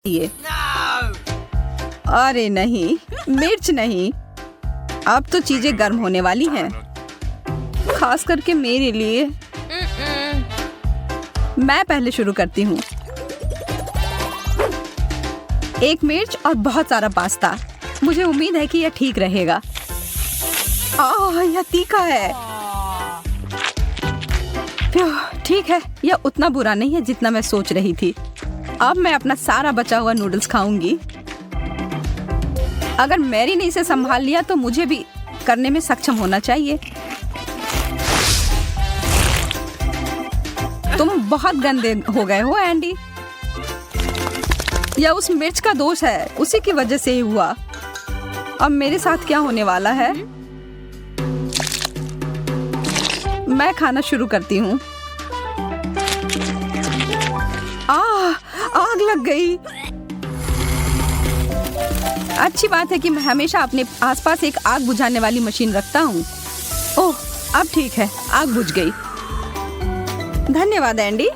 ये अरे नहीं, मिर्च नहीं। अब तो चीजें गर्म होने वाली हैं, खास करके मेरे लिए। मैं पहले शुरू करती हूँ। एक मिर्च और बहुत सारा पास्ता। मुझे उम्मीद है कि यह ठीक रहेगा। यह तीखा है। ठीक है, यह उतना बुरा नहीं है जितना मैं सोच रही थी। अब मैं अपना सारा बचा हुआ नूडल्स खाऊंगी। अगर मैरी ने इसे संभाल लिया तो मुझे भी करने में सक्षम होना चाहिए। तुम बहुत गंदे हो गए हो एंडी। यह उस मिर्च का दोष है, उसी की वजह से ही हुआ। अब मेरे साथ क्या होने वाला है? मैं खाना शुरू करती हूँ। आग लग गई। अच्छी बात है कि मैं हमेशा अपने आसपास एक आग बुझाने वाली मशीन रखता हूँ। ओह, अब ठीक है, आग बुझ गई। धन्यवाद एंडी।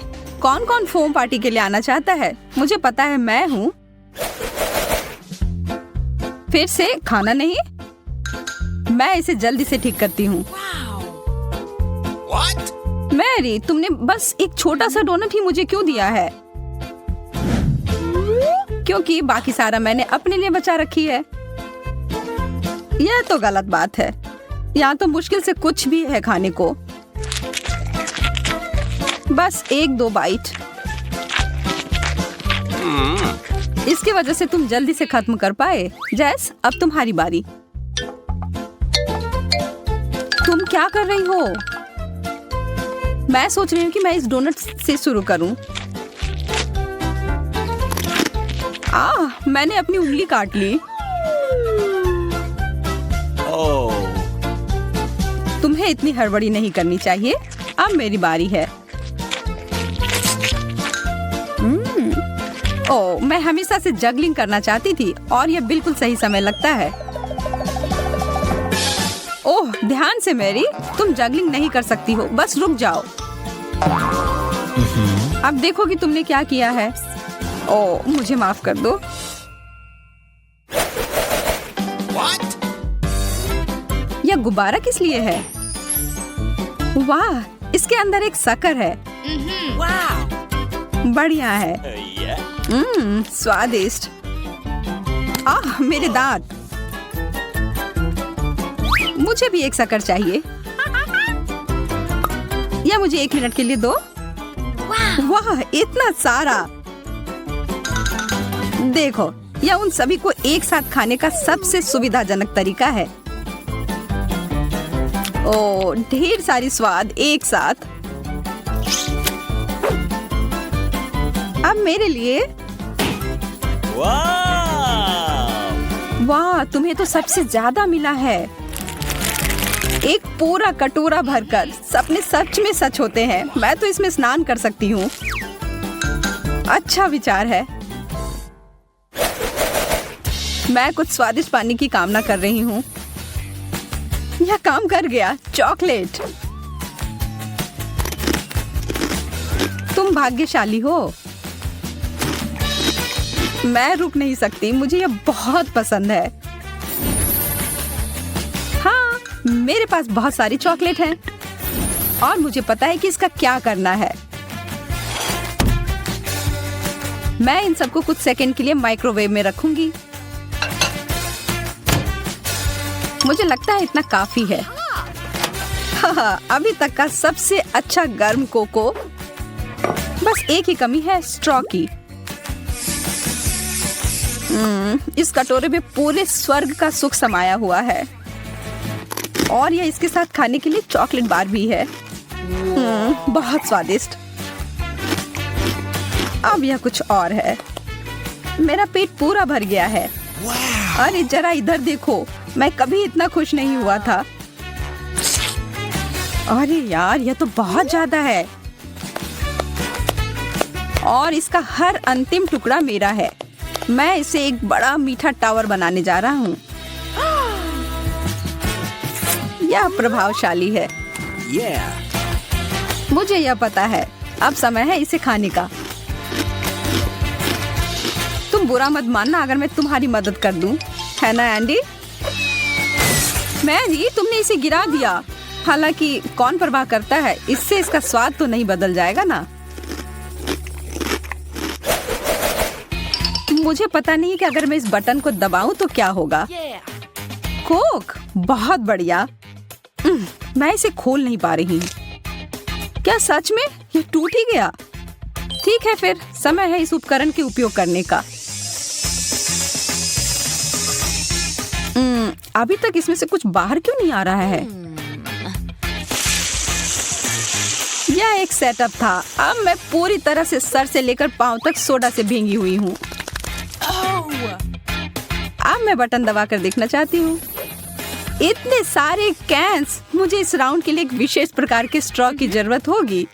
कौन कौन फोम पार्टी के लिए आना चाहता है? मुझे पता है, मैं हूँ। फिर से खाना नहीं? मैं इसे जल्दी से ठीक करती हूँ। मैरी, तुमने बस एक छोटा सा डोनट ही मुझे क्यों दिया है? क्योंकि बाकी सारा मैंने अपने लिए बचा रखी है। यह तो गलत बात है। यहाँ तो मुश्किल से कुछ भी है खाने को। बस 1-2 बाइट। इसकी वजह से तुम जल्दी से खत्म कर पाए। जैस, अब तुम्हारी बारी। तुम क्या कर रही हो? मैं सोच रही हूँ कि मैं इस डोनट से शुरू करूँ। मैंने अपनी उंगली काट ली। तुम्हें इतनी हड़बड़ी नहीं करनी चाहिए। अब मेरी बारी है। मैं हमेशा से जगलिंग करना चाहती थी और यह बिल्कुल सही समय लगता है। ओह, ध्यान से मैरी, तुम जगलिंग नहीं कर सकती हो। बस रुक जाओ। अब देखो कि तुमने क्या किया है। ओह, मुझे माफ कर दो। यह गुब्बारा किस लिए है? वाह, इसके अंदर एक शक्कर है। बढ़िया है। स्वादिष्ट। मेरे दांत। मुझे भी एक शक्कर चाहिए। या मुझे 1 मिनट के लिए दो। वाह, इतना सारा। देखो, यह उन सभी को एक साथ खाने का सबसे सुविधाजनक तरीका है। ओह, ढेर सारी स्वाद एक साथ। अब मेरे लिए। वाह, तुम्हें तो सबसे ज्यादा मिला है। एक पूरा कटोरा भरकर। सपने सच में सच होते हैं। मैं तो इसमें स्नान कर सकती हूँ। अच्छा विचार है। मैं कुछ स्वादिष्ट पानी की कामना कर रही हूँ। यह काम कर गया। चॉकलेट। तुम भाग्यशाली हो। मैं रुक नहीं सकती। मुझे यह बहुत पसंद है। हाँ, मेरे पास बहुत सारी चॉकलेट हैं और मुझे पता है कि इसका क्या करना है। मैं इन सबको कुछ सेकंड के लिए माइक्रोवेव में रखूंगी। मुझे लगता है इतना काफी है। हाँ, अभी तक का सबसे अच्छा गर्म कोको। बस एक ही कमी है, स्ट्रॉ की। इस कटोरे में पूरे स्वर्ग का सुख समाया हुआ है और यह इसके साथ खाने के लिए चॉकलेट बार भी है। बहुत स्वादिष्ट। अब यह कुछ और है। मेरा पेट पूरा भर गया है। अरे जरा इधर देखो, मैं कभी इतना खुश नहीं हुआ था। अरे यार, यह तो बहुत ज्यादा है और इसका हर अंतिम टुकड़ा मेरा है। मैं इसे एक बड़ा मीठा टावर बनाने जा रहा हूँ। यह प्रभावशाली है। मुझे यह पता है। अब समय है इसे खाने का। तुम तुम बुरा मत मानना अगर मैं तुम्हारी मदद कर दूं, है ना एंडी? मैरी, तुमने इसे गिरा दिया। हालांकि कौन परवाह करता है, इससे इसका स्वाद तो नहीं बदल जाएगा ना। मुझे पता नहीं कि अगर मैं इस बटन को दबाऊं तो क्या होगा। कोक, बहुत बढ़िया। मैं इसे खोल नहीं पा रही। क्या सच में ये टूट ही गया? ठीक है, फिर समय है इस उपकरण के उपयोग करने का। अभी तक इसमें से कुछ बाहर क्यों नहीं आ रहा है? यह एक सेटअप था। अब मैं पूरी तरह से सर से लेकर पांव तक सोडा से भींगी हुई हूँ। अब मैं बटन दबाकर देखना चाहती हूँ। इतने सारे कैंस, मुझे इस राउंड के लिए एक विशेष प्रकार के स्ट्रॉ की जरूरत होगी।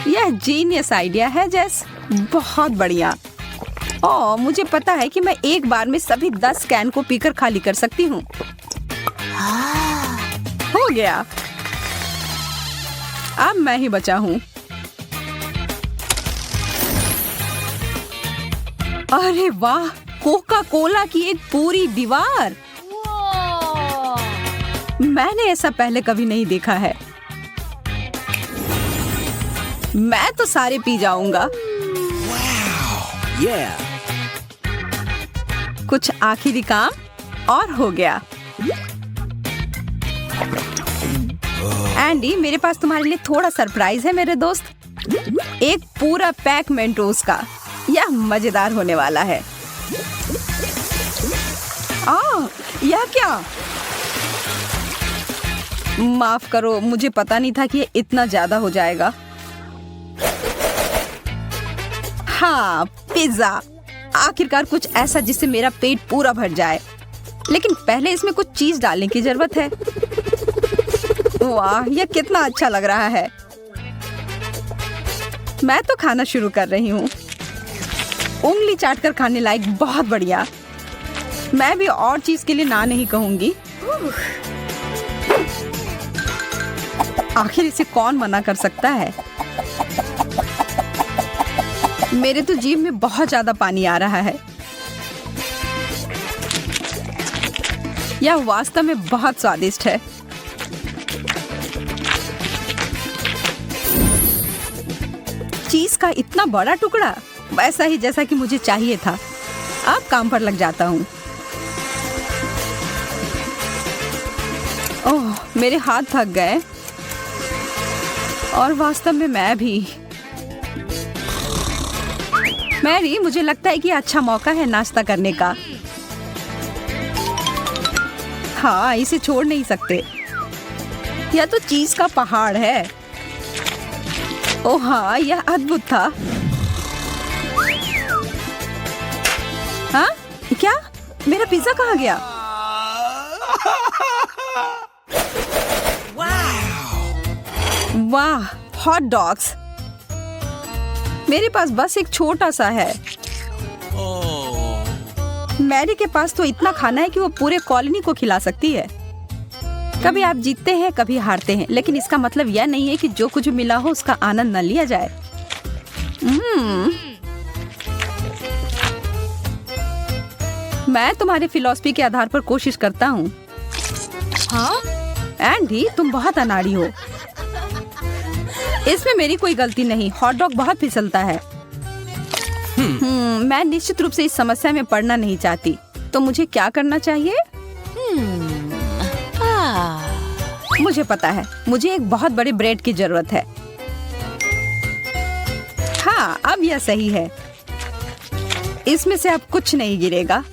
यह जीनियस आइडिया है जेस, बहुत बढ़िया। ओह, मुझे पता है कि मैं एक बार में सभी 10 कैन को पीकर खाली कर सकती हूँ। हो गया। अब मैं ही बचा हूँ। अरे वाह, कोका कोला की एक पूरी दीवार। मैंने ऐसा पहले कभी नहीं देखा है। मैं तो सारे पी जाऊंगा। कुछ आखिरी काम और हो गया। एंडी, मेरे पास तुम्हारे लिए थोड़ा सरप्राइज है मेरे दोस्त। एक पूरा पैक मेंटोस का। यह मजेदार होने वाला है। यह क्या? माफ करो, मुझे पता नहीं था कि ये इतना ज्यादा हो जाएगा। हाँ, पिज्जा। आखिरकार कुछ ऐसा जिससे मेरा पेट पूरा भर जाए। लेकिन पहले इसमें कुछ चीज डालने की जरूरत है। वाह, यह कितना अच्छा लग रहा है। मैं तो खाना शुरू कर रही हूँ। उंगली चाटकर खाने लायक, बहुत बढ़िया। मैं भी और चीज के लिए ना नहीं कहूंगी। आखिर इसे कौन मना कर सकता है? मेरे तो जीभ में बहुत ज्यादा पानी आ रहा है। यह वास्तव में बहुत स्वादिष्ट है। चीज का इतना बड़ा टुकड़ा, वैसा ही जैसा कि मुझे चाहिए था। अब काम पर लग जाता हूँ। ओह, मेरे हाथ थक गए और वास्तव में मैं भी। मैरी, मुझे लगता है कि अच्छा मौका है नाश्ता करने का। हाँ, इसे छोड़ नहीं सकते। यह तो चीज का पहाड़ है। ओह हाँ, यह अद्भुत था। हाँ? क्या? मेरा पिज्जा कहाँ गया? वाह, हॉट डॉग्स। मेरे पास बस एक छोटा सा है। मैरी के पास तो इतना खाना है कि वो पूरे कॉलोनी को खिला सकती है। कभी आप जीतते हैं, कभी हारते हैं, लेकिन इसका मतलब यह नहीं है कि जो कुछ मिला हो उसका आनंद न लिया जाए। मैं तुम्हारी फिलॉसफी के आधार पर कोशिश करता हूँ। हाँ? एंडी, तुम बहुत अनाड़ी हो। इसमें मेरी कोई गलती नहीं। हॉट डॉग बहुत फिसलता है। मैं निश्चित रूप से इस समस्या में पड़ना नहीं चाहती। तो मुझे क्या करना चाहिए? मुझे पता है, मुझे एक बहुत बड़े ब्रेड की जरूरत है। हाँ, अब यह सही है। इसमें से अब कुछ नहीं गिरेगा।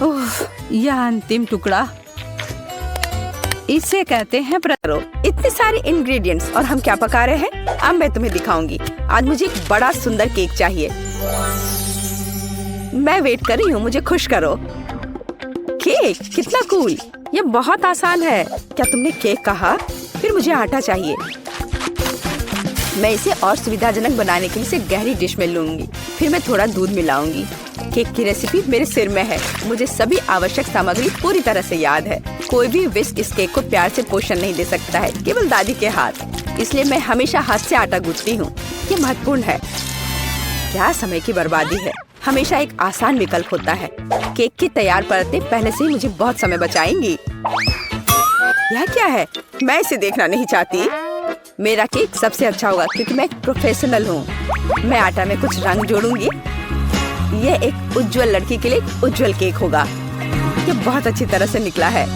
ओह, यह अंतिम टुकड़ा। इसे कहते हैं प्ररो। इतने सारे इंग्रेडिएंट्स और हम क्या पका रहे हैं, अब मैं तुम्हें दिखाऊंगी। आज मुझे एक बड़ा सुंदर केक चाहिए। मैं वेट कर रही हूँ, मुझे खुश करो। केक, कितना कूल। यह बहुत आसान है। क्या तुमने केक कहा? फिर मुझे आटा चाहिए। मैं इसे और सुविधाजनक बनाने के लिए इसे गहरी डिश में लूंगी। फिर मैं थोड़ा दूध मिलाऊंगी। केक की रेसिपी मेरे सिर में है। मुझे सभी आवश्यक सामग्री पूरी तरह से याद है। कोई भी विस्क इस केक को प्यार से पोषण नहीं दे सकता है, केवल दादी के हाथ। इसलिए मैं हमेशा हाथ से आटा गूंथती हूँ। ये महत्वपूर्ण है। क्या समय की बर्बादी है। हमेशा एक आसान विकल्प होता है। केक की तैयार परतें पहले से ही मुझे बहुत समय बचाएंगी। यह क्या है? मैं इसे देखना नहीं चाहती। मेरा केक सबसे अच्छा होगा क्योंकि मैं एक प्रोफेशनल हूँ। मैं आटा में कुछ रंग जोड़ूंगी। यह एक उज्जवल लड़की के लिए एक उज्जवल केक होगा। यह बहुत अच्छी तरह से निकला है।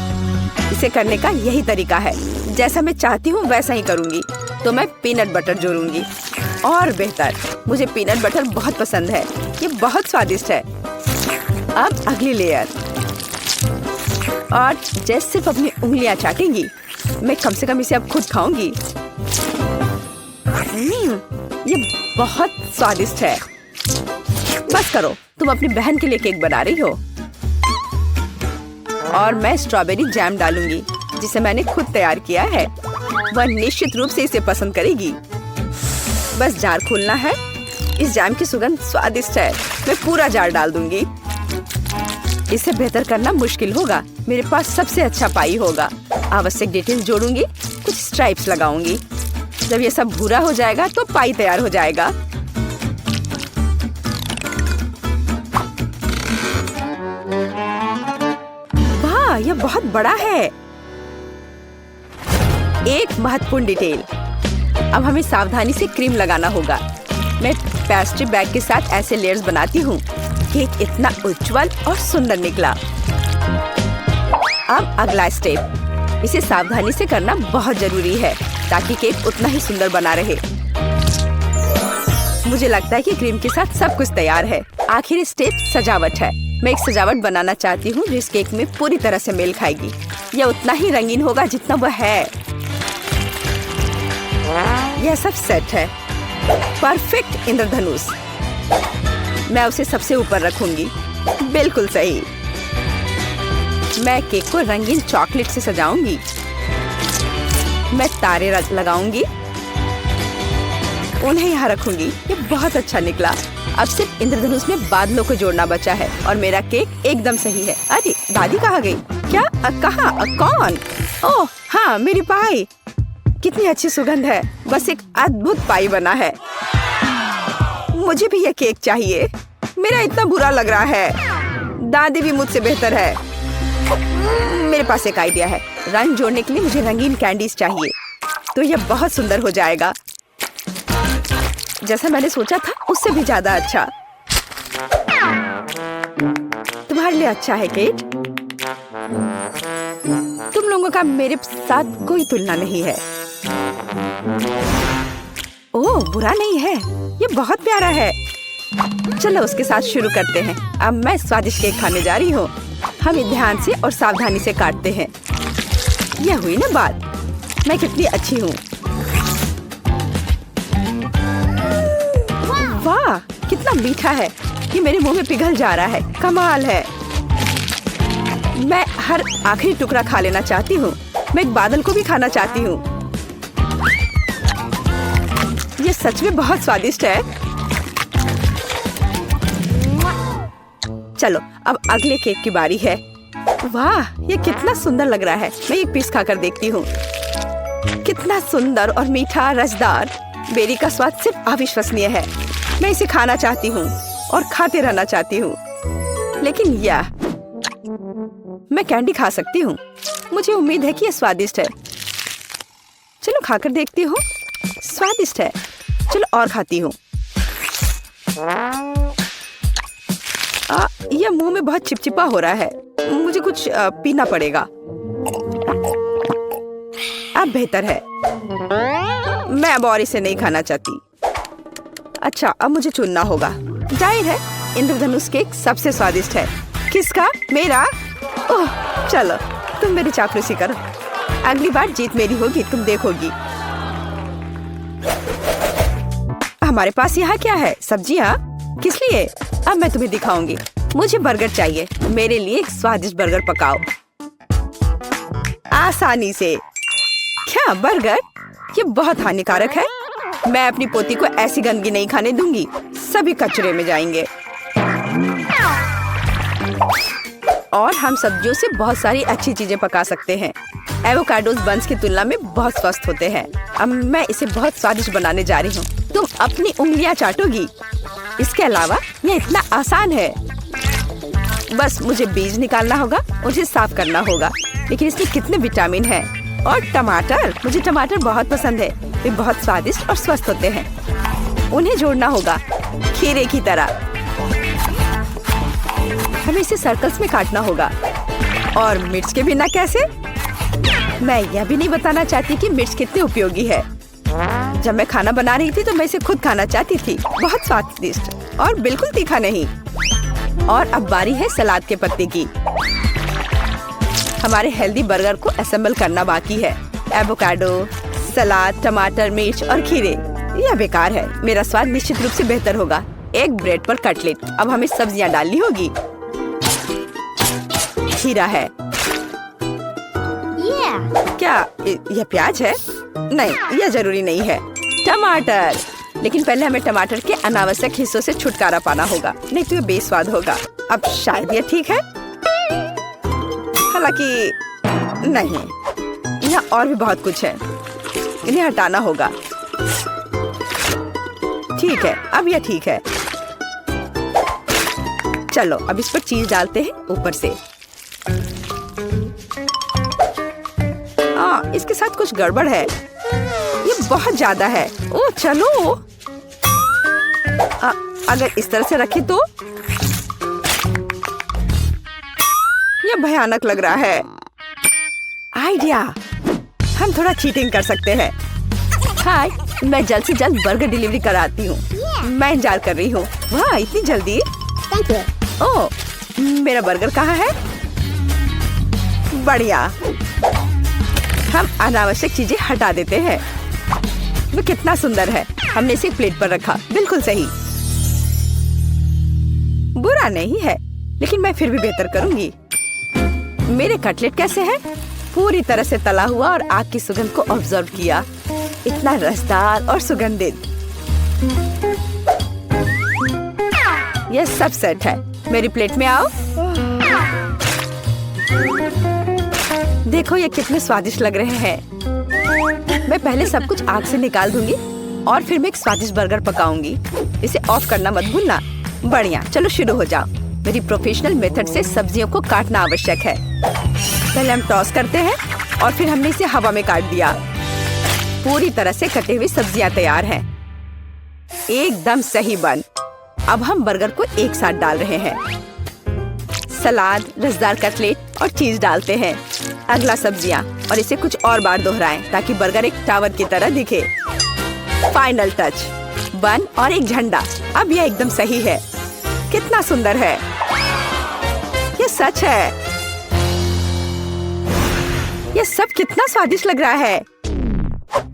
इसे करने का यही तरीका है। जैसा मैं चाहती हूँ वैसा ही करूँगी। तो मैं पीनट बटर जोड़ूंगी। और बेहतर, मुझे पीनट बटर बहुत पसंद है। ये बहुत स्वादिष्ट है। अब अगली लेयर। और जैसे सिर्फ अपनी उंगलियां चाटेंगी, मैं कम से कम इसे अब खुद खाऊंगी। ये बहुत स्वादिष्ट है। बस करो, तुम अपनी बहन के लिए केक बना रही हो। और मैं स्ट्रॉबेरी जैम डालूंगी जिसे मैंने खुद तैयार किया है। वह निश्चित रूप से इसे पसंद करेगी। बस जार खोलना है। इस जैम की सुगंध स्वादिष्ट है। मैं पूरा जार डाल दूंगी। इसे बेहतर करना मुश्किल होगा। मेरे पास सबसे अच्छा पाई होगा। आवश्यक डिटेल्स जोड़ूंगी, कुछ स्ट्राइप्स लगाऊंगी। जब ये सब भूरा हो जाएगा तो पाई तैयार हो जाएगा। वाह, यह बहुत बड़ा है। एक महत्वपूर्ण डिटेल। अब हमें सावधानी से क्रीम लगाना होगा। मैं पेस्ट्री बैग के साथ ऐसे लेयर्स बनाती हूँ। केक इतना उज्जवल और सुंदर निकला। अब अगला स्टेप। इसे सावधानी से करना बहुत जरूरी है ताकि केक उतना ही सुंदर बना रहे। मुझे लगता है कि क्रीम के साथ सब कुछ तैयार है। आखिरी स्टेप सजावट है। मैं एक सजावट बनाना चाहती हूँ जो इस केक में पूरी तरह से मेल खाएगी। यह उतना ही रंगीन होगा जितना वह है। यह सब सेट है। परफेक्ट इंद्रधनुष। मैं उसे सबसे ऊपर रखूंगी। बिल्कुल सही। मैं केक को रंगीन चॉकलेट से सजाऊंगी। मैं तारे लगाऊंगी, उन्हें यहाँ रखूंगी। ये बहुत अच्छा निकला। अब सिर्फ इंद्रधनुष में बादलों को जोड़ना बचा है और मेरा केक एकदम सही है। अरे दादी कहाँ गई? क्या? कहाँ? कौन? ओह हाँ, मेरी पाई। कितनी अच्छी सुगंध है। बस एक अद्भुत पाई बना है। मुझे भी यह केक चाहिए। मेरा इतना बुरा लग रहा है। दादी भी मुझसे बेहतर है। मेरे पास एक आइडिया है। रंग जोड़ने के लिए मुझे रंगीन कैंडीज चाहिए। तो यह बहुत सुंदर हो जाएगा। जैसा मैंने सोचा था उससे भी ज्यादा अच्छा। तुम्हारे लिए अच्छा है केट। तुम लोगों का मेरे साथ कोई तुलना नहीं है। ओह, बुरा नहीं है। ये बहुत प्यारा है। चलो उसके साथ शुरू करते हैं। अब मैं स्वादिष्ट केक खाने जा रही हूँ। हम ध्यान से और सावधानी से काटते हैं। यह हुई ना बात। मैं कितनी अच्छी हूँ। वाह, कितना मीठा है। ये मेरे मुंह में पिघल जा रहा है। कमाल है। मैं हर आखिरी टुकड़ा खा लेना चाहती हूँ। मैं एक बादल को भी खाना चाहती हूँ। ये सच में बहुत स्वादिष्ट है। चलो अब अगले केक की बारी है। वाह, ये कितना सुंदर लग रहा है। मैं एक पीस खाकर देखती हूँ। कितना सुंदर और मीठा, रसदार। बेरी का स्वाद सिर्फ अविश्वसनीय है। मैं इसे खाना चाहती हूँ और खाते रहना चाहती हूँ। लेकिन यह मैं कैंडी खा सकती हूँ। मुझे उम्मीद है कि यह स्वादिष्ट है। चलो खाकर देखती हूँ। स्वादिष्ट है। चलो और खाती हूँ। यह मुंह में बहुत चिपचिपा हो रहा है। मुझे कुछ पीना पड़ेगा। अब बेहतर है। मैं अब और इसे नहीं खाना चाहती। अच्छा, अब मुझे चुनना होगा। जाहिर है इंद्रधनुष केक सबसे स्वादिष्ट है। किसका? मेरा? ओह, चलो तुम मेरी चापलूसी करो। अगली बार जीत मेरी होगी, तुम देखोगी। हमारे पास यहाँ क्या है? सब्जियाँ? किस लिए? अब मैं तुम्हें दिखाऊंगी। मुझे बर्गर चाहिए। मेरे लिए एक स्वादिष्ट बर्गर पकाओ आसानी से। क्या बर्गर? ये बहुत हानिकारक है। मैं अपनी पोती को ऐसी गंदगी नहीं खाने दूंगी। सभी कचरे में जाएंगे। और हम सब्जियों से बहुत सारी अच्छी चीजें पका सकते हैं। एवोकाडोस बंस की तुलना में बहुत स्वस्थ होते हैं। अब मैं इसे बहुत स्वादिष्ट बनाने जा रही हूँ। तुम अपनी उंगलियां चाटोगी। इसके अलावा ये इतना आसान है। बस मुझे बीज निकालना होगा, उसे साफ करना होगा। लेकिन इसमें कितने विटामिन हैं। और टमाटर, मुझे टमाटर बहुत पसंद है। वे बहुत स्वादिष्ट और स्वस्थ होते हैं। उन्हें जोड़ना होगा खीरे की तरह। हमें इसे सर्कल्स में काटना होगा। और मिर्च के बिना कैसे? मैं यह भी नहीं बताना चाहती कि मिर्च कितनी उपयोगी है। जब मैं खाना बना रही थी तो मैं इसे खुद खाना चाहती थी। बहुत स्वादिष्ट और बिल्कुल तीखा नहीं। और अब बारी है सलाद के पत्ते की। हमारे हेल्दी बर्गर को असेंबल करना बाकी है। एवोकाडो, सलाद, टमाटर, मिर्च और खीरे। यह बेकार है। मेरा स्वाद निश्चित रूप से बेहतर होगा। एक ब्रेड पर कटलेट। अब हमें सब्जियां डालनी होगी। खीरा है। क्या यह प्याज है? नहीं, यह जरूरी नहीं है। टमाटर। लेकिन पहले हमें टमाटर के अनावश्यक हिस्सों से छुटकारा पाना होगा, नहीं तो यह बेस्वाद होगा। अब शायद यह ठीक है, हालांकि नहीं, यहाँ और भी बहुत कुछ है। इन्हें हटाना होगा। ठीक है, अब यह ठीक है। चलो अब इस पर चीज डालते हैं ऊपर से। इसके साथ कुछ गड़बड़ है। ये बहुत ज्यादा है। ओह चलो, अगर इस तरह से रखे तो यह भयानक लग रहा है। आइडिया, हम थोड़ा चीटिंग कर सकते हैं। हाय, मैं जल्द से जल्द बर्गर डिलीवरी कराती हूँ। मैं इंतजार कर रही हूँ। वाह, इतनी जल्दी? ओह, मेरा बर्गर कहाँ है? बढ़िया। हम अनावश्यक चीजें हटा देते हैं। वो कितना सुंदर है। हमने इसे प्लेट पर रखा। बिल्कुल सही। बुरा नहीं है, लेकिन मैं फिर भी बेहतर करूंगी। मेरे कटलेट कैसे हैं? पूरी तरह से तला हुआ और आग की सुगंध को ऑब्जर्व किया। इतना रसदार और सुगंधित। यह सब सेट है। मेरी प्लेट में आओ। देखो ये कितने स्वादिष्ट लग रहे हैं। मैं पहले सब कुछ आग से निकाल दूंगी और फिर मैं एक स्वादिष्ट बर्गर पकाऊंगी। इसे ऑफ करना मत भूलना। बढ़िया, चलो शुरू हो जाओ। मेरी प्रोफेशनल मेथड से सब्जियों को काटना आवश्यक है। पहले हम टॉस करते हैं और फिर हमने इसे हवा में काट दिया। पूरी तरह से कटे हुए सब्जियां तैयार हैं। एकदम सही बन। अब हम बर्गर को एक साथ डाल रहे हैं। सलाद, रसदार कटलेट और चीज डालते हैं। अगला सब्जियां और इसे कुछ और बार दोहराएं ताकि बर्गर एक टावर की तरह दिखे। फाइनल टच, बन और एक झंडा। अब यह एकदम सही है। कितना सुंदर है। यह सच है। यह सब कितना स्वादिष्ट लग रहा है।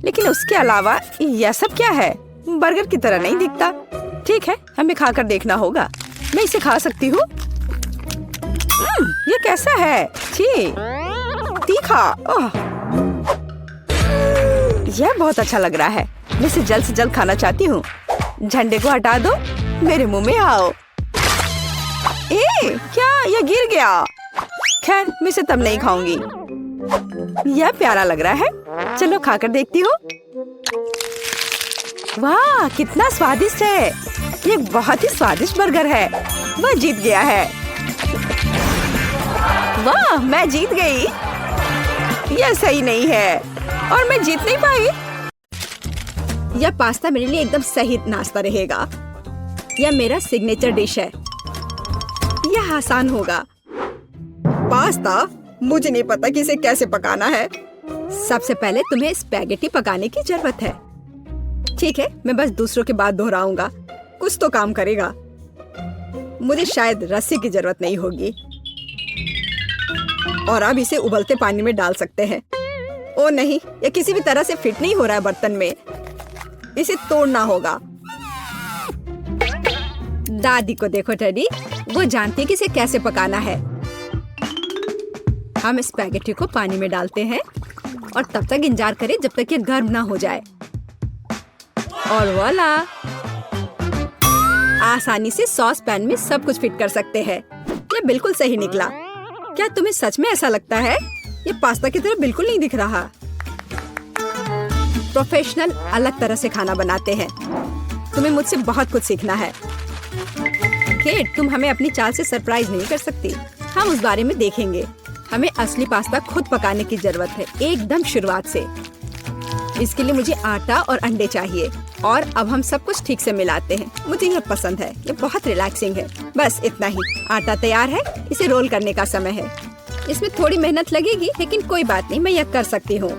लेकिन उसके अलावा यह सब क्या है? बर्गर की तरह नहीं दिखता। ठीक है, हमें खाकर देखना होगा। मैं इसे खा सकती हूँ। ये कैसा है? छी, तीखा। यह बहुत अच्छा लग रहा है। मैं इसे जल्द से जल्द खाना चाहती हूँ। झंडे को हटा दो। मेरे मुंह में आओ। क्या यह गिर गया? खैर, मैं इसे तब नहीं खाऊंगी। यह प्यारा लग रहा है। चलो खाकर देखती हूँ। वाह, कितना स्वादिष्ट है। ये बहुत ही स्वादिष्ट बर्गर है। वह जीत गया है। वाह, मैं जीत गई। यह सही नहीं है और मैं जीत नहीं पाई। यह पास्ता मेरे लिए एकदम सही नाश्ता रहेगा। यह मेरा सिग्नेचर डिश है। यह आसान होगा। पास्ता? मुझे नहीं पता कि इसे कैसे पकाना है। सबसे पहले तुम्हें स्पैगेटी पकाने की जरूरत है। ठीक है, मैं बस दूसरों के बाद दोहराऊंगा। कुछ तो काम करेगा। मुझे शायद रस्सी की जरूरत नहीं होगी। और अब इसे उबलते पानी में डाल सकते हैं। ओ नहीं, यह किसी भी तरह से फिट नहीं हो रहा है बर्तन में। इसे तोड़ना होगा। दादी को देखो टेडी, वो जानती है कि इसे कैसे पकाना है। हम स्पैगेटी को पानी में डालते हैं और तब तक इंतजार करें जब तक ये गर्म ना हो जाए। और वाला, आसानी से सॉस पैन में सब कुछ फिट कर सकते हैं। ये बिल्कुल सही निकला। क्या तुम्हें सच में ऐसा लगता है? ये पास्ता की तरह बिल्कुल नहीं दिख रहा। प्रोफेशनल अलग तरह से खाना बनाते हैं। तुम्हें मुझसे बहुत कुछ सीखना है। केट, तुम हमें अपनी चाल से सरप्राइज नहीं कर सकती। हम उस बारे में देखेंगे। हमें असली पास्ता खुद पकाने की जरूरत है, एकदम शुरुआत से। इसके लिए मुझे आटा और अंडे चाहिए और अब हम सब कुछ ठीक से मिलाते हैं। मुझे यह पसंद है, ये बहुत रिलैक्सिंग है। बस इतना ही। आटा तैयार है, इसे रोल करने का समय है। इसमें थोड़ी मेहनत लगेगी लेकिन कोई बात नहीं, मैं यह कर सकती हूँ।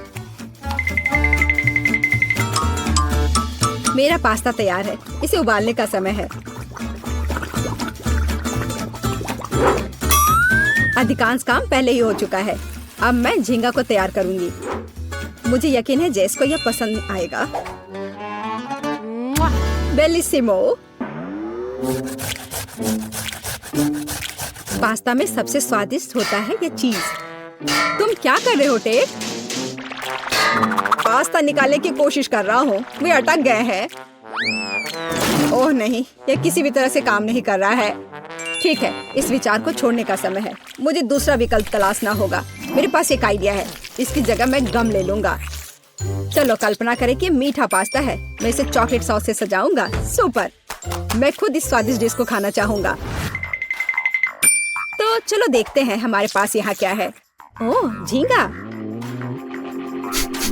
मेरा पास्ता तैयार है, इसे उबालने का समय है। अधिकांश काम पहले ही हो चुका है। अब मैं झींगा को तैयार करूंगी। मुझे यकीन है जेस को यह पसंद आएगा। बेलिसिमो। पास्ता में सबसे स्वादिष्ट होता है यह चीज। तुम क्या कर रहे हो टेप? पास्ता निकालने की कोशिश कर रहा हूँ, वे अटक गए हैं। ओह नहीं, यह किसी भी तरह से काम नहीं कर रहा है। ठीक है, इस विचार को छोड़ने का समय है। मुझे दूसरा विकल्प तलाशना होगा। मेरे पास एक आइडिया है, इसकी जगह मैं गम ले लूंगा। चलो कल्पना करें कि मीठा पास्ता है, मैं इसे चॉकलेट सॉस से सजाऊंगा। सुपर! मैं खुद इस स्वादिष्ट डिश को खाना चाहूंगा। तो चलो देखते हैं हमारे पास यहाँ क्या है। ओह, झींगा।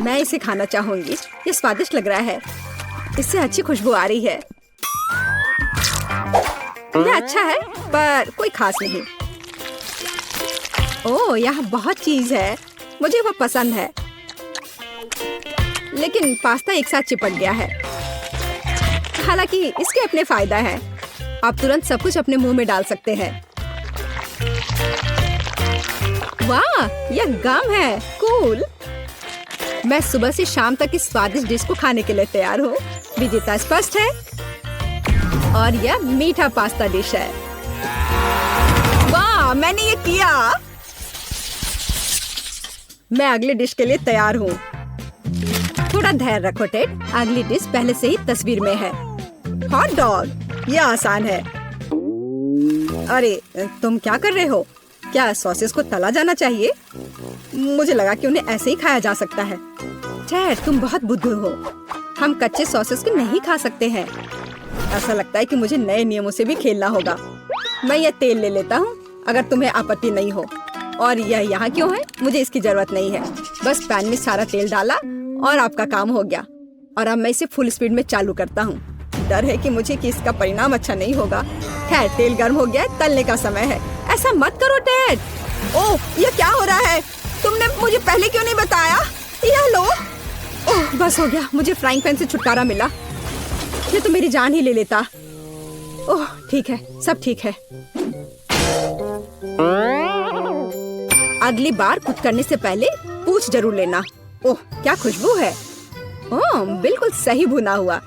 मैं इसे खाना चाहूंगी, ये स्वादिष्ट लग रहा है। इससे अच्छी खुशबू आ रही है। यह अच्छा है पर कोई खास नहीं। ओह, यहाँ बहुत चीज है, मुझे वह पसंद है। लेकिन पास्ता एक साथ चिपक गया है। हालांकि इसके अपने फायदा है, आप तुरंत सब कुछ अपने मुंह में डाल सकते हैं। वाह, यह गम है। कूल। मैं सुबह से शाम तक इस स्वादिष्ट डिश को खाने के लिए तैयार हूँ। विजेता स्पष्ट है और यह मीठा पास्ता डिश है। वाह, मैंने ये किया। मैं अगली डिश के लिए तैयार हूँ। थोड़ा धैर्य रखो टेड, अगली डिश पहले से ही तस्वीर में है। Hot dog. यह आसान है। अरे तुम क्या कर रहे हो? क्या सॉसेस को तला जाना चाहिए? मुझे लगा कि उन्हें ऐसे ही खाया जा सकता है। टेड, तुम बहुत बुद्धू हो। हम कच्चे सॉसेस को नहीं खा सकते हैं। ऐसा लगता है कि मुझे नए नियमों से भी खेलना होगा। मैं यह तेल ले लेता हूँ, अगर तुम्हें आपत्ति नहीं हो। और यह यहाँ क्यों है? मुझे इसकी जरूरत नहीं है। बस पैन में सारा तेल डाला और आपका काम हो गया। और अब मैं इसे फुल स्पीड में चालू करता हूँ। डर है कि इसका परिणाम अच्छा नहीं होगा। खैर, तेल गर्म हो गया है, तलने का समय है। ऐसा मत करो टेड। ओह, यह क्या हो रहा है? तुमने मुझे पहले क्यों नहीं बताया? यह लो। ओह, बस हो गया, मुझे फ्राइंग पैन से छुटकारा मिला। ये तो मेरी जान ही ले लेता। ओह, ठीक है, सब ठीक है। अगली बार कुक करने से पहले पूछ जरूर लेना। ओह, क्या खुशबू है। ओह, बिल्कुल सही भुना हुआ।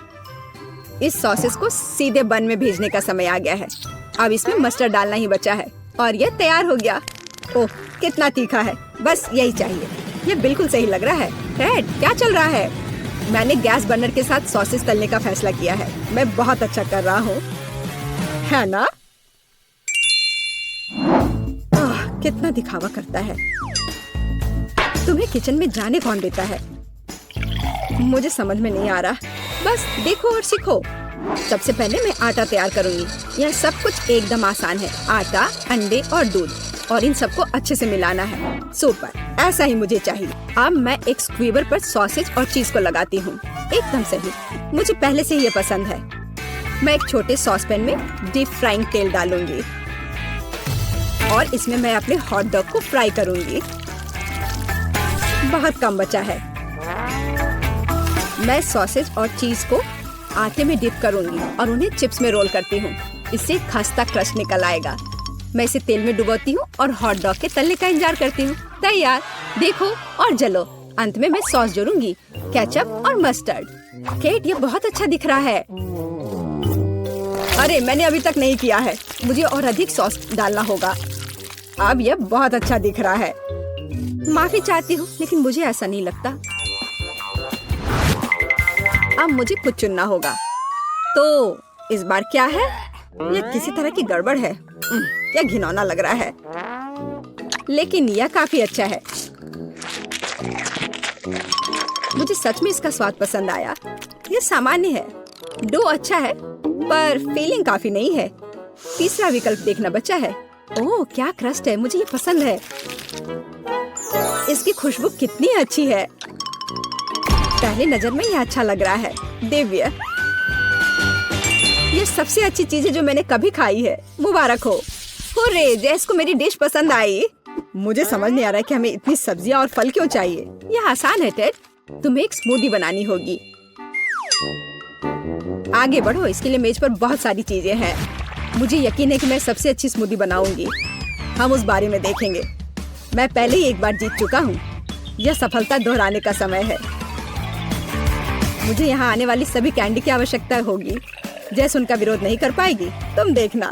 इस सॉसेस को सीधे बन में भेजने का समय आ गया है। अब इसमें मस्टर्ड डालना ही बचा है और यह तैयार हो गया। ओह, कितना तीखा है। बस यही चाहिए। यह बिल्कुल सही लग रहा है। टेड, क्या चल रहा है? मैंने गैस बर्नर के साथ सॉसेस तलने का फैसला किया है। मैं बहुत अच्छा कर रहा हूँ, है ना? कितना दिखावा करता है। तुम्हें किचन में जाने कौन देता है? मुझे समझ में नहीं आ रहा। बस देखो और सीखो। सबसे पहले मैं आटा तैयार करूंगी। यह सब कुछ एकदम आसान है। आटा, अंडे और दूध, और इन सबको अच्छे से मिलाना है। सुपर, ऐसा ही मुझे चाहिए। अब मैं एक स्क्वीवर पर सॉसेज और चीज को लगाती हूँ। एकदम सही, मुझे पहले से ही ये पसंद है। मैं एक छोटे सॉस पैन में डीप फ्राइंग तेल डालूंगी और इसमें मैं अपने हॉट डॉग को फ्राई करूंगी। बहुत कम बचा है। मैं सॉसेज और चीज को आटे में डिप करूंगी और उन्हें चिप्स में रोल करती हूँ। इससे खस्ता क्रश निकल आएगा। मैं इसे तेल में डुबोती हूँ और हॉट डॉग के तलने का इंतजार करती हूँ। तैयार, देखो और जलो। अंत में मैं सॉस जोड़ूंगी, केचप और मस्टर्ड। केट, ये बहुत अच्छा दिख रहा है। अरे, मैंने अभी तक नहीं किया है। मुझे और अधिक सॉस डालना होगा। अब यह बहुत अच्छा दिख रहा है। माफी चाहती हूँ, लेकिन मुझे ऐसा नहीं लगता। अब मुझे कुछ चुनना होगा। तो इस बार क्या है? यह किसी तरह की गड़बड़ है। क्या घिनौना लग रहा है, लेकिन यह काफी अच्छा है। मुझे सच में इसका स्वाद पसंद आया। यह सामान्य है। डो अच्छा है, पर फीलिंग काफी नहीं है। तीसरा विकल्प देखना बचा है। ओह क्या क्रस्ट है, मुझे ये पसंद है। इसकी खुशबू कितनी अच्छी है। पहली नजर में ये अच्छा लग रहा है। दिव्य, ये सबसे अच्छी चीज है जो मैंने कभी खाई है। मुबारक हो। हुर्रे, जैस को मेरी डिश पसंद आई। मुझे समझ नहीं आ रहा है कि हमें इतनी सब्जियां और फल क्यों चाहिए। यह आसान है टेड, तुम्हें एक स्मूदी बनानी होगी। आगे बढ़ो, इसके लिए मेज पर बहुत सारी चीजें हैं। मुझे यकीन है कि मैं सबसे अच्छी स्मूदी बनाऊंगी। हम उस बारे में देखेंगे। मैं पहले ही एक बार जीत चुका हूँ। यह सफलता दोहराने का समय है। मुझे यहाँ आने वाली सभी कैंडी की आवश्यकता होगी। जैसे उनका विरोध नहीं कर पाएगी, तुम देखना।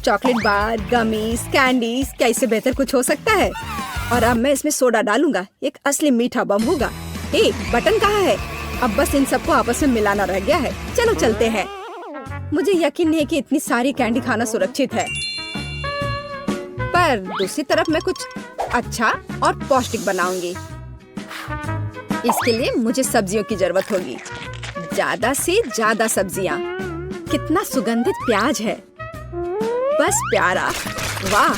चॉकलेट बार, गमीज, कैंडीज, क्या इससे बेहतर कुछ हो सकता है? और अब मैं इसमें सोडा डालूंगा। एक असली मीठा बम होगा। हे, बटन कहाँ है? अब बस इन सबको आपस में मिलाना रह गया है। चलो चलते हैं। मुझे यकीन नहीं कि इतनी सारी कैंडी खाना सुरक्षित है, पर दूसरी तरफ मैं कुछ अच्छा और पौष्टिक बनाऊंगी। इसके लिए मुझे सब्जियों की जरूरत होगी। ज्यादा से ज्यादा सब्जियां। कितना सुगंधित प्याज है, बस प्यारा। वाह,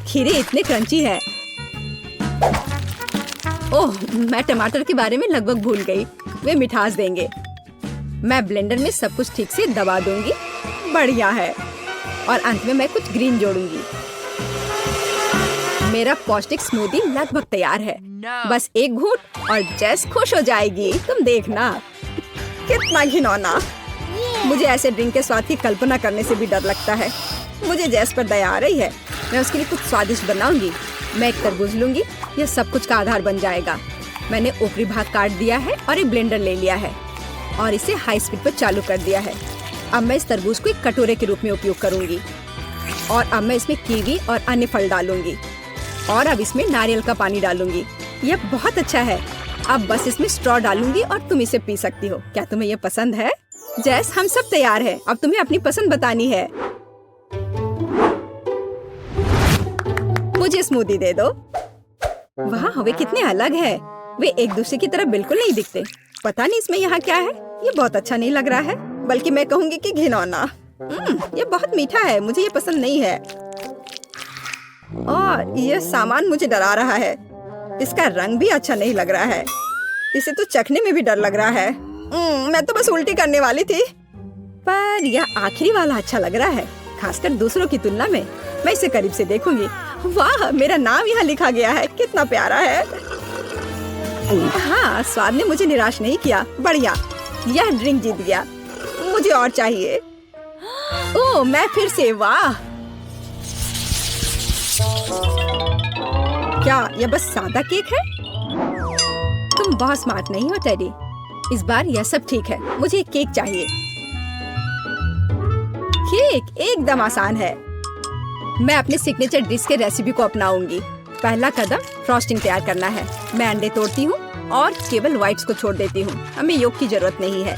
खीरे इतने क्रंची है। ओह, मैं टमाटर के बारे में लगभग भूल गई। वे मिठास देंगे। मैं ब्लेंडर में सब कुछ ठीक से दबा दूंगी। बढ़िया है। और अंत में मैं कुछ ग्रीन जोड़ूंगी। मेरा पौष्टिक स्मूदी लगभग तैयार है। बस एक घूंट और जैस खुश हो जाएगी। तुम देखना। कितना घिनौना। मुझे ऐसे ड्रिंक के स्वाद की कल्पना करने से भी डर लगता है। मुझे जैस पर दया आ रही है। मैं उसके लिए कुछ स्वादिष्ट बनाऊंगी। मैं एक तरबूज लूंगी। यह सब कुछ का आधार बन जाएगा। मैंने ऊपरी भाग काट दिया है और एक ब्लेंडर ले लिया है और इसे हाई स्पीड पर चालू कर दिया है। अब मैं इस तरबूज को एक कटोरे के रूप में उपयोग करूंगी। और अब मैं इसमें कीवी और अन्य फल डालूंगी। और अब इसमें नारियल का पानी डालूंगी। यह बहुत अच्छा है। अब बस इसमें स्ट्रॉ डालूंगी और तुम इसे पी सकती हो। क्या तुम्हें यह पसंद है? जैस, हम सब तैयार हैं। अब तुम्हें अपनी पसंद बतानी है। मुझे स्मूदी दे दो। वाह, वे कितने अलग है। वे एक दूसरे की तरह बिल्कुल नहीं दिखते। पता नहीं इसमें यहाँ क्या है। ये बहुत अच्छा नहीं लग रहा है, बल्कि मैं कहूँगी कि घिनौना। ये बहुत मीठा है। मुझे ये पसंद नहीं है। और यह सामान मुझे डरा रहा है। इसका रंग भी अच्छा नहीं लग रहा है। इसे तो चखने में भी डर लग रहा है। मैं तो बस उल्टी करने वाली थी। पर यह आखिरी वाला अच्छा लग रहा है, खासकर दूसरों की तुलना में। मैं इसे करीब से देखूंगी। वाह, मेरा नाम यहाँ लिखा गया है। कितना प्यारा है। हाँ, स्वाद ने मुझे निराश नहीं किया। बढ़िया, यह ड्रिंक जीत गया। मुझे और चाहिए। ओह, मैं फिर से। वाह, क्या यह बस सादा केक है? तुम बहुत स्मार्ट नहीं हो टेडी। इस बार यह सब ठीक है। मुझे एक केक चाहिए। केक एकदम आसान है। मैं अपने सिग्नेचर डिश के रेसिपी को अपनाऊंगी। पहला कदम फ्रॉस्टिंग तैयार करना है। मैं अंडे तोड़ती हूँ और केवल व्हाइट्स को छोड़ देती हूँ। हमें योग की जरूरत नहीं है।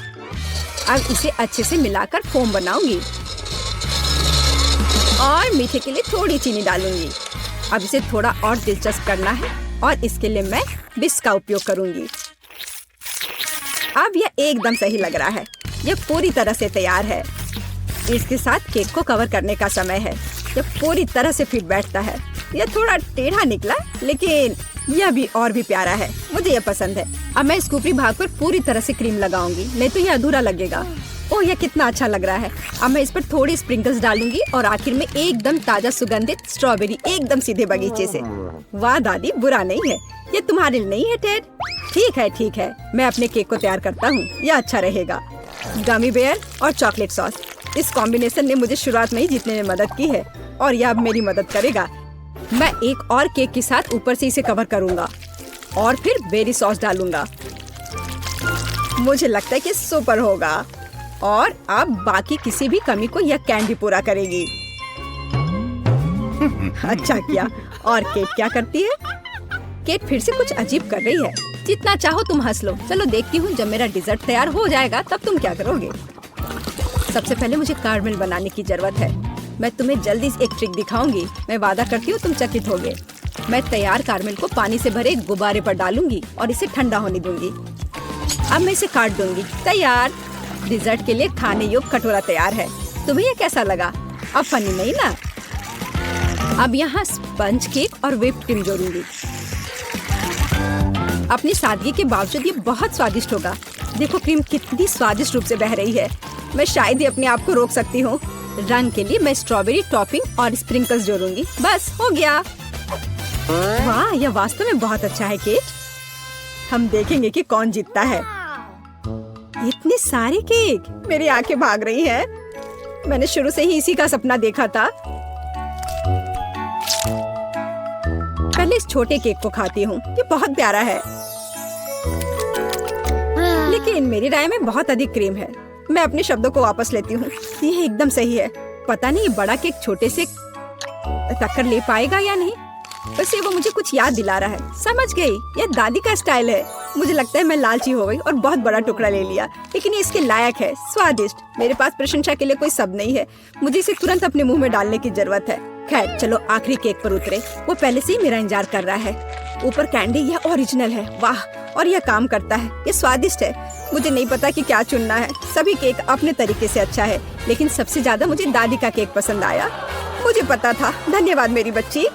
अब इसे अच्छे से मिलाकर फोम बनाऊंगी और मीठे के लिए थोड़ी चीनी डालूंगी। अब इसे थोड़ा और दिलचस्प करना है और इसके लिए मैं विस्क का उपयोग करूंगी। अब यह एकदम सही लग रहा है। यह पूरी तरह से तैयार है। इसके साथ केक को कवर करने का समय है। यह पूरी तरह से फिट बैठता है। यह थोड़ा टेढ़ा निकला, लेकिन यह भी और भी प्यारा है। मुझे यह पसंद है। अब मैं इस ऊपरी भाग पर पूरी तरह से क्रीम लगाऊंगी, नहीं तो यह अधूरा लगेगा। ओह, यह कितना अच्छा लग रहा है। अब मैं इस पर थोड़ी स्प्रिंकल्स डालूंगी और आखिर में एकदम ताजा सुगंधित स्ट्रॉबेरी, एकदम सीधे बगीचे से। वाह दादी, बुरा नहीं है। ये तुम्हारे लिए नहीं है टेड। ठीक है, ठीक है। मैं अपने केक को तैयार करता हूँ। यह अच्छा रहेगा। गमी बेयर और चॉकलेट सॉस, इस कॉम्बिनेशन ने मुझे शुरुआत में ही जीतने में मदद की है और यह अब मेरी मदद करेगा। मैं एक और केक के साथ ऊपर से इसे कवर करूंगा और फिर बेरी सॉस डालूंगा। मुझे लगता है कि सुपर होगा और अब बाकी किसी भी कमी को यह कैंडी पूरा करेगी। अच्छा किया। और केट क्या करती है? केट फिर से कुछ अजीब कर रही है। जितना चाहो तुम हंस लो। चलो देखती हूँ, जब मेरा डिजर्ट तैयार हो जाएगा तब तुम क्या करोगे। सबसे पहले मुझे कारमेल बनाने की जरूरत है। मैं तुम्हें जल्दी एक ट्रिक दिखाऊंगी। मैं वादा करती हूँ तुम चकित होगे। मैं तैयार कारमेल को पानी से भरे एक गुब्बारे पर डालूंगी और इसे ठंडा होने दूंगी। अब मैं इसे काट दूंगी। तैयार। डिजर्ट के लिए खाने योग्य कटोरा तैयार है। तुम्हें ये कैसा लगा? अब फनी नहीं ना? अब यहाँ स्पंज केक और व्हिप्ड क्रीम जोड़ूंगी। अपनी सादगी के बावजूद ये बहुत स्वादिष्ट होगा। देखो क्रीम कितनी स्वादिष्ट रूप से बह रही है। मैं शायद ही अपने आप को रोक सकती हूँ। रंग के लिए मैं स्ट्रॉबेरी टॉपिंग और स्प्रिंकल्स जोड़ूंगी। बस हो गया। वाह, यह वास्तव में बहुत अच्छा है केट। हम देखेंगे कि कौन जीतता है। इतने सारे केक, मेरी आंखें भाग रही हैं। मैंने शुरू से ही इसी का सपना देखा था। पहले इस छोटे केक को खाती हूँ। ये बहुत प्यारा है, लेकिन मेरी राय में बहुत अधिक क्रीम है। मैं अपने शब्दों को वापस लेती हूँ। ये एकदम सही है। पता नहीं ये बड़ा केक छोटे से टक्कर ले पाएगा या नहीं। वैसे वो मुझे कुछ याद दिला रहा है। समझ गई, ये दादी का स्टाइल है। मुझे लगता है मैं लालची हो गई और बहुत बड़ा टुकड़ा ले लिया, लेकिन ये इसके लायक है। स्वादिष्ट। मेरे पास प्रशंसा के लिए कोई शब्द नहीं है। मुझे इसे तुरंत अपने मुंह में डालने की जरूरत है। खैर चलो आखिरी केक पर उतरे। वो पहले से ही मेरा इंतजार कर रहा है। ऊपर कैंडी, यह ओरिजिनल है। वाह, और यह काम करता है। ये स्वादिष्ट है। मुझे नहीं पता कि क्या चुनना है। सभी केक अपने तरीके से अच्छा है, लेकिन सबसे ज्यादा मुझे दादी का केक पसंद आया। मुझे पता था। धन्यवाद मेरी बच्ची।